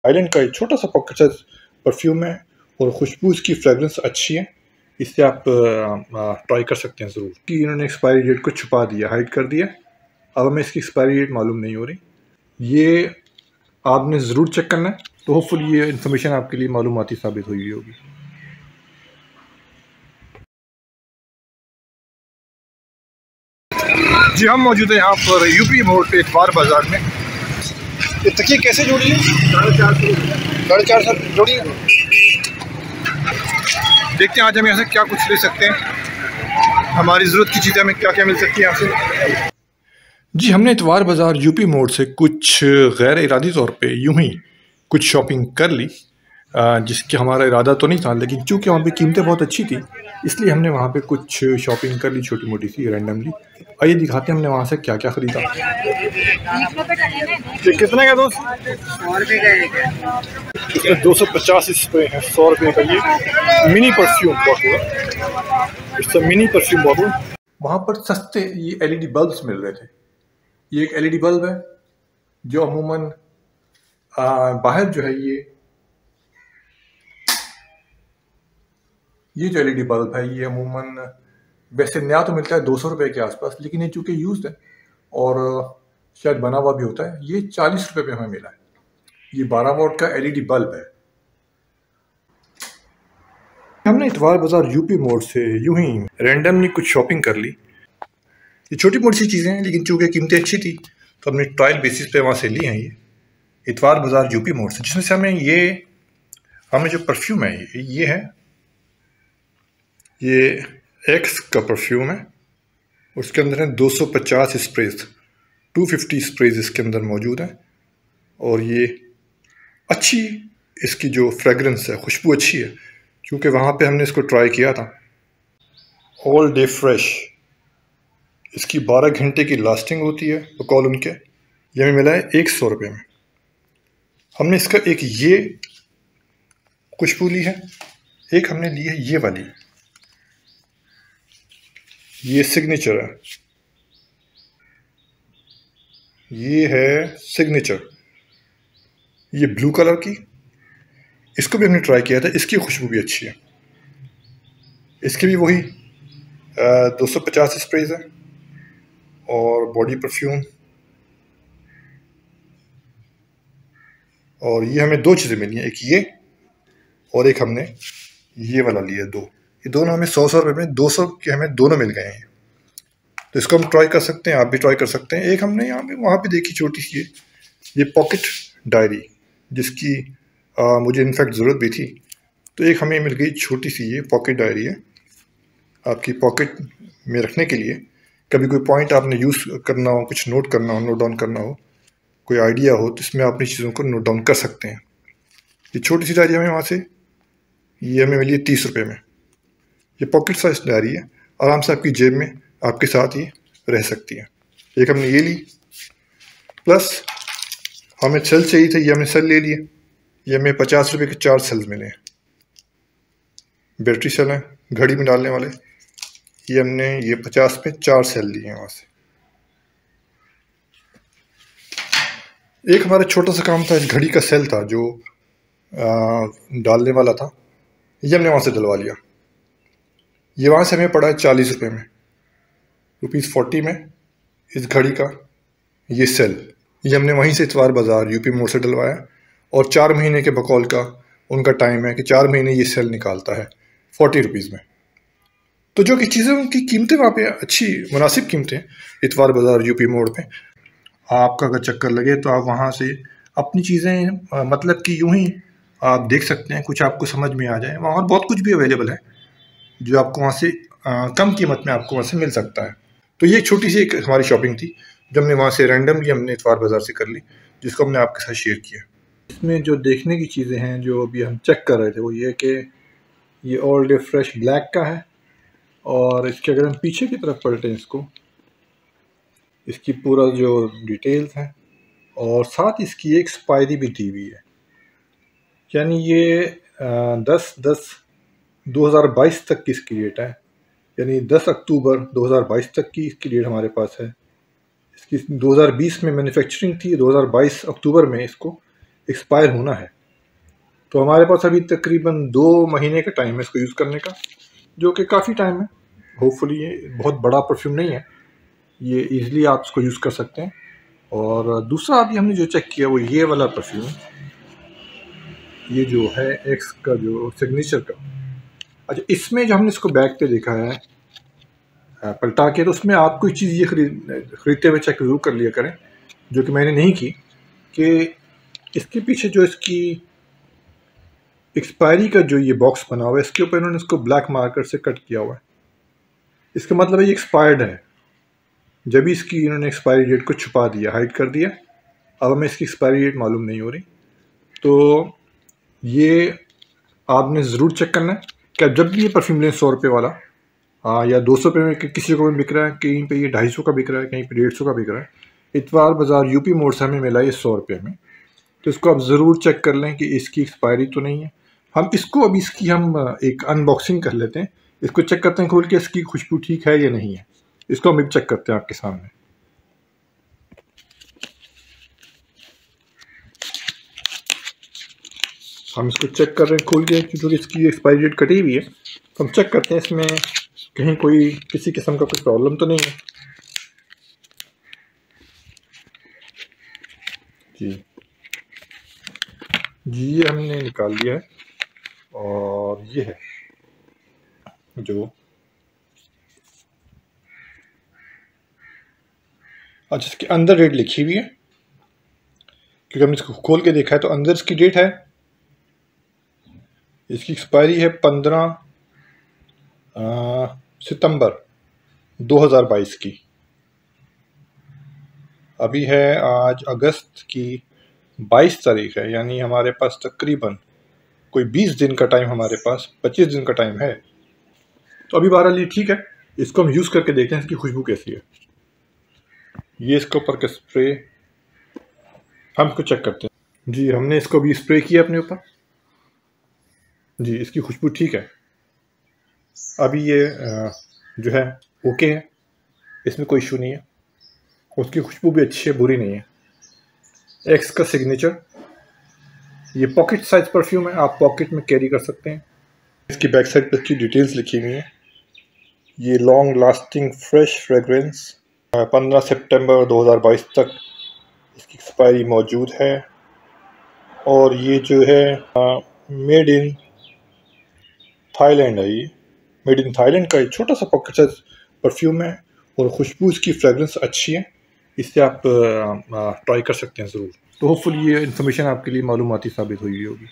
Island का एक छोटा सा पॉकेट साइज परफ्यूम है और खुशबू इसकी फ्रेगरेंस अच्छी है, इससे आप ट्राई कर सकते हैं ज़रूर। कि इन्होंने एक्सपायरी डेट को छुपा दिया, हाइड कर दिया, अब हमें इसकी एक्सपायरी डेट मालूम नहीं हो रही। ये आपने ज़रूर चेक करना है, तो होपफुली ये इन्फॉर्मेशन आपके लिए मालूमाती साबित हुई होगी। जी हम मौजूद हैं यहाँ पर यूपी मोड़ पे इतवार बाज़ार में। ये तकिए कैसे जोड़ी है? 450 जोड़ी है। देखते हैं आज हम यहाँ से क्या कुछ ले सकते हैं, हमारी ज़रूरत की चीज़ें हमें क्या क्या मिल सकती है यहाँ से। जी हमने इतवार बाज़ार यूपी मोड़ से कुछ गैर इरादी तौर पे यूं ही कुछ शॉपिंग कर ली, जिसके हमारा इरादा तो नहीं था, लेकिन चूँकि वहाँ पे कीमतें बहुत अच्छी थी इसलिए हमने वहाँ पे कुछ शॉपिंग कर ली, छोटी मोटी सी रैंडमली। आइए दिखाते हैं हमने वहाँ से क्या क्या ख़रीदा। ये कितने का दोस्त? 100 रुपये का एक है। इसमें 250 स्प्रे है, 100 रुपये का ये मिनी परफ्यूम बॉटल, इससे मिनी परफ्यूम बॉटल। वहाँ पर सस्ते ये LED बल्ब्स मिल रहे थे। ये एक LED बल्ब है जो अमूमन बाहर जो है ये जो LED बल्ब है ये अमूमन वैसे नया तो मिलता है 200 रुपये के आसपास, लेकिन ये चूँकि यूज्ड है और शायद बना हुआ भी होता है, ये 40 रुपये में हमें मिला है। ये 12 वॉट का LED बल्ब है। हमने इतवार बाज़ार यूपी मोड़ से यूं ही रैंडमली कुछ शॉपिंग कर ली। ये छोटी मोटी सी चीज़ें हैं, लेकिन चूँकि कीमतें अच्छी थी तो हमने ट्रायल बेसिस पे वहाँ से ली हैं ये इतवार बाज़ार यूपी मोड़ से, जिसमें से हमें जो परफ्यूम है ये है, ये एक्स का परफ्यूम है। उसके अंदर है 250 स्प्रेज, 250 स्प्रेज इसके अंदर मौजूद है और ये अच्छी इसकी जो फ्रेगरेंस है, खुशबू अच्छी है, क्योंकि वहाँ पे हमने इसको ट्राई किया था। ऑल डे फ्रेश, इसकी 12 घंटे की लास्टिंग होती है बकौल उनके। ये हमें मिला है 100 रुपये में। हमने इसका एक ये खुशबू ली है, एक हमने ली है ये वाली, ये सिग्नेचर है, ये है सिग्नेचर, ये ब्लू कलर की, इसको भी हमने ट्राई किया था, इसकी खुशबू भी अच्छी है। इसके भी वही 250 स्प्रेज है और बॉडी परफ्यूम, और ये हमें दो चीज़ें मिली हैं, एक ये और एक हमने ये वाला लिया दो। ये दोनों हमें 100 रुपये में 200 के हमें दोनों मिल गए हैं। तो इसको हम ट्राई कर सकते हैं, आप भी ट्राई कर सकते हैं। एक हमने यहाँ पे वहाँ पे देखी छोटी सी ये पॉकेट डायरी, जिसकी मुझे इनफैक्ट ज़रूरत भी थी, तो एक हमें मिल गई छोटी सी ये पॉकेट डायरी है, आपकी पॉकेट में रखने के लिए। कभी कोई पॉइंट आपने यूज़ करना हो, कुछ नोट करना हो, नोट डाउन करना हो, कोई आइडिया हो, तो इसमें अपनी चीज़ों को नोट डाउन कर सकते हैं। ये छोटी सी डायरी हमें वहाँ से ये हमें मिली है 30 रुपये में। ये पॉकेट साइज डायरी है, आराम से आपकी जेब में आपके साथ ही रह सकती है। एक हमने ये ली, प्लस हमें सेल चाहिए थे, ये हमने सेल ले लिए। ये हमें 50 रुपये के 4 सेल्स मिले हैं। बैटरी सेल हैं घड़ी में डालने वाले, ये हमने ये 50 पे 4 सेल लिए हैं वहाँ से। एक हमारा छोटा सा काम था, इस घड़ी का सेल था जो डालने वाला था, ये हमने वहाँ से डलवा लिया। ये वहाँ से हमें पड़ा है 40 रुपये में, ₹40 में इस घड़ी का ये सेल। ये हमने वहीं से इतवार बाज़ार यूपी मोड़ से डलवाया और 4 महीने के बकौल का उनका टाइम है कि 4 महीने ये सेल निकालता है 40 रुपीज़ में। तो जो कि चीज़ों की कीमतें वहाँ पे अच्छी मुनासिब कीमतें इतवार बाज़ार यूपी मोड़ पे। आपका अगर चक्कर लगे तो आप वहाँ से अपनी चीज़ें मतलब कि यूं ही आप देख सकते हैं, कुछ आपको समझ में आ जाए। वहाँ और बहुत कुछ भी अवेलेबल है जो आपको वहाँ से कम कीमत में आपको वहाँ से मिल सकता है। तो ये छोटी सी एक हमारी शॉपिंग थी जो हमने वहाँ से रैंडमली हमने इतवार बाज़ार से कर ली, जिसको हमने आपके साथ शेयर किया। इसमें जो देखने की चीज़ें हैं जो अभी हम चेक कर रहे थे वो ये कि ये ऑल डे फ्रेश ब्लैक का है, और इसके अगर हम पीछे की तरफ पलटें इसको, इसकी पूरा जो डिटेल्स हैं और साथ इसकी एक एक्सपायरी भी दी हुई है, यानी ये 10/10/2022 तक की इसकी डेट है, यानी 10 अक्टूबर 2022 तक की इसकी डेट हमारे पास है। इसकी 2020 में मैन्युफैक्चरिंग थी, 2022 अक्टूबर में इसको एक्सपायर होना है। तो हमारे पास अभी तकरीबन 2 महीने का टाइम है इसको यूज़ करने का, जो कि काफ़ी टाइम है। होपफुली ये बहुत बड़ा परफ्यूम नहीं है, ये इजीली आप इसको यूज़ कर सकते हैं। और दूसरा अभी हमने जो चेक किया वो ये वाला परफ्यूम है, ये जो है एक्स का जो सिग्नेचर का। अच्छा, इसमें जो हमने इसको बैग पे देखा है पलटा के, तो उसमें आप कोई चीज़ ये खरीदते हुए चेक ज़रूर कर लिया करें, जो कि मैंने नहीं की, कि इसके पीछे जो इसकी एक्सपायरी का जो ये बॉक्स बना हुआ है, इसके ऊपर इन्होंने इसको ब्लैक मार्कर से कट किया हुआ है। इसका मतलब है ये एक्सपायर्ड है। जब भी इसकी इन्होंने एक्सपायरी डेट को छुपा दिया, हाइड कर दिया, अब हमें इसकी एक्सपायरी डेट मालूम नहीं हो रही। तो ये आपने ज़रूर चेक करना है कि आप जब भी ये परफ्यूम लें 100 रुपये वाला, या 200 रुपये में किसी को भी बिक रहा है, कहीं पे ये 250 का बिक रहा है, कहीं पे 150 का बिक रहा है। इतवार बाज़ार यूपी मोड़ से हमें मिला ये 100 रुपये में। तो इसको आप ज़रूर चेक कर लें कि इसकी एक्सपायरी तो नहीं है। हम इसको अभी इसकी हम एक अनबॉक्सिंग कर लेते हैं, इसको चेक करते हैं खोल के इसकी खुशबू ठीक है या नहीं है। इसको हम भी चेक करते हैं आपके सामने। हम इसको चेक कर रहे हैं खोल के, क्योंकि इसकी एक्सपायरी डेट कटी हुई है। तो हम चेक करते हैं इसमें कहीं कोई किसी किस्म का कुछ प्रॉब्लम तो नहीं है। जी जी, ये हमने निकाल लिया है, और ये है जो, अच्छा, इसके अंदर डेट लिखी हुई है, क्योंकि हमने इसको खोल के देखा है तो अंदर इसकी डेट है। इसकी एक्सपायरी है 15 सितंबर 2022 की। अभी है आज अगस्त की 22 तारीख है, यानी हमारे पास तकरीबन कोई 20 दिन का टाइम, हमारे पास 25 दिन का टाइम है। तो अभी बहरहाल ये ठीक है, इसको हम यूज़ करके देखते हैं इसकी खुशबू कैसी है। ये इसके ऊपर का स्प्रे हम इसको चेक करते हैं। जी, हमने इसको भी स्प्रे किया अपने ऊपर। जी, इसकी खुशबू ठीक है। अभी ये जो है ओके है, इसमें कोई इशू नहीं है। उसकी खुशबू भी अच्छी है, बुरी नहीं है। एक्स का सिग्नेचर, ये पॉकेट साइज परफ्यूम है, आप पॉकेट में कैरी कर सकते हैं। इसकी बैक साइड पर इसकी डिटेल्स लिखी हुई हैं। ये लॉन्ग लास्टिंग फ्रेश फ्रेगरेंस, 15 सितंबर 2022 तक इसकी एक्सपायरी मौजूद है। और ये जो है मेड इन थाईलैंड है। ये मेड इन थाईलैंड का एक छोटा सा पॉकेट साइज परफ्यूम है, और खुशबू इसकी फ्रेगरेंस अच्छी है। इससे आप ट्राई कर सकते हैं ज़रूर। तो होपफुली ये इन्फॉर्मेशन आपके लिए मालूमाती साबित हुई होगी।